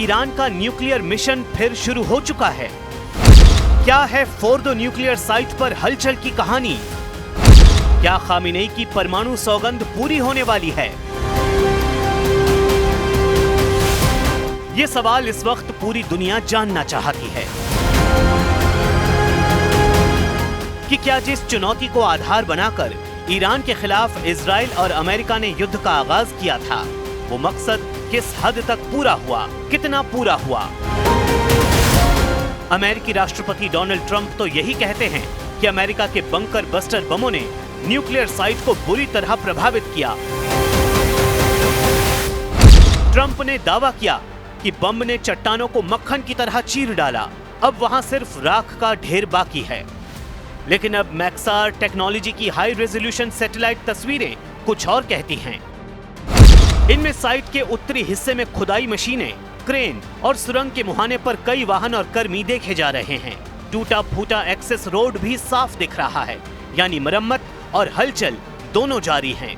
Iran का nuclear mission फिर शुरू हो चुका है? क्या है फोर्दो न्यूक्लियर साइट पर हलचल की कहानी? क्या खामिनेई की परमाणु सौगंध पूरी होने वाली है? ये सवाल इस वक्त पूरी दुनिया जानना चाहती है कि क्या जिस चुनौती को आधार बनाकर ईरान के खिलाफ इजराइल और अमेरिका ने युद्ध का आगाज किया था, वो मकसद किस हद तक पूरा हुआ, कितना पूरा हुआ? अमेरिकी राष्ट्रपति डोनाल्ड ट्रंप तो यही कहते हैं कि अमेरिका के बंकर बस्टर बमों ने न्यूक्लियर साइट को बुरी तरह प्रभावित किया। ट्रंप ने दावा किया कि बम ने चट्टानों को मक्खन की तरह चीर डाला, अब वहां सिर्फ राख का ढेर बाकी है। लेकिन अब मैक्सार टेक्नोलॉजी की हाई रेजोल्यूशन सैटेलाइट तस्वीरें कुछ और कहती हैं। इनमें साइट के उत्तरी हिस्से में खुदाई मशीनें, क्रेन और सुरंग के मुहाने पर कई वाहन और कर्मी देखे जा रहे हैं। टूटा फूटा एक्सेस रोड भी साफ दिख रहा है, यानी मरम्मत और हलचल दोनों जारी हैं।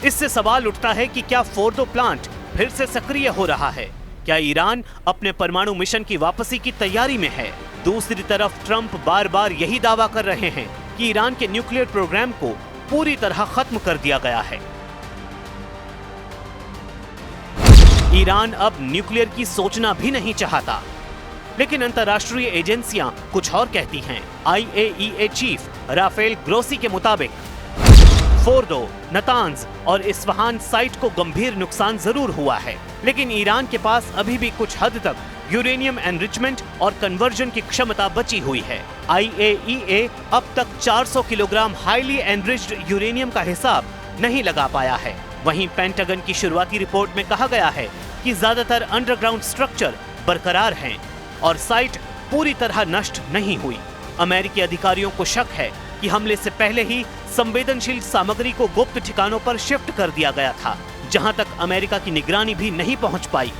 इससे सवाल उठता है कि क्या फोर्दो प्लांट फिर से सक्रिय हो रहा है? क्या ईरान अपने परमाणु मिशन की वापसी की तैयारी में है? दूसरी तरफ ट्रंप बार बार यही दावा कर रहे हैं कि ईरान के न्यूक्लियर प्रोग्राम को पूरी तरह खत्म कर दिया गया है। ईरान अब न्यूक्लियर की सोचना भी नहीं चाहता, लेकिन अंतर्राष्ट्रीय एजेंसियां कुछ और कहती हैं। IAEA चीफ राफेल ग्रोसी के मुताबिक फोर्दो, नतांज और इस्फहान साइट को गंभीर नुकसान जरूर हुआ है, लेकिन ईरान के पास अभी भी कुछ हद तक यूरेनियम एनरिचमेंट और कन्वर्जन की क्षमता बची हुई है। IAEA अब तक 400 किलोग्राम हाईली एनरिच्ड यूरेनियम का हिसाब नहीं लगा पाया है। वहीं पेंटागन की शुरुआती रिपोर्ट में कहा गया है कि ज्यादातर अंडरग्राउंड स्ट्रक्चर बरकरार हैं और साइट पूरी तरह नष्ट नहीं हुई। अमेरिकी अधिकारियों को शक है कि हमले से पहले ही संवेदनशील सामग्री को गुप्त ठिकानों पर शिफ्ट कर दिया गया था, जहां तक अमेरिका की निगरानी भी नहीं पहुंच पाई।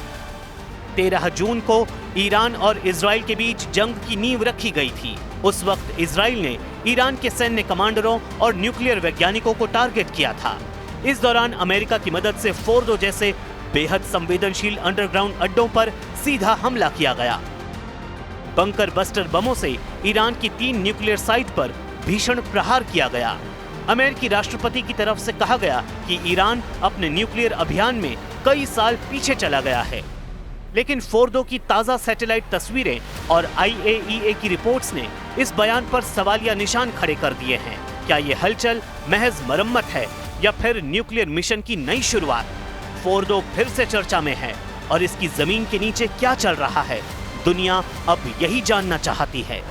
13 जून को ईरान और इजराइल के बीच जंग की नींव रखी गई थी। उस वक्त इजराइल ने ईरान के सैन्य कमांडरों और न्यूक्लियर वैज्ञानिकों को टारगेट किया था। इस दौरान अमेरिका की मदद से फोर्दो जैसे बेहद संवेदनशील अंडरग्राउंड अड्डों पर सीधा हमला किया गया। बंकर बस्टर बमों से ईरान की 3 न्यूक्लियर साइट पर भीषण प्रहार किया गया। अमेरिकी राष्ट्रपति की तरफ से कहा गया कि ईरान अपने न्यूक्लियर अभियान में कई साल पीछे चला गया है। लेकिन फोर्दो की ताजा सैटेलाइट तस्वीरें और IAEA की रिपोर्ट्स ने इस बयान पर सवालिया निशान खड़े कर दिए हैं। क्या ये हलचल महज मरम्मत है या फिर न्यूक्लियर मिशन की नई शुरुआत? फोर्दो फिर से चर्चा में है और इसकी जमीन के नीचे क्या चल रहा है, दुनिया अब यही जानना चाहती है।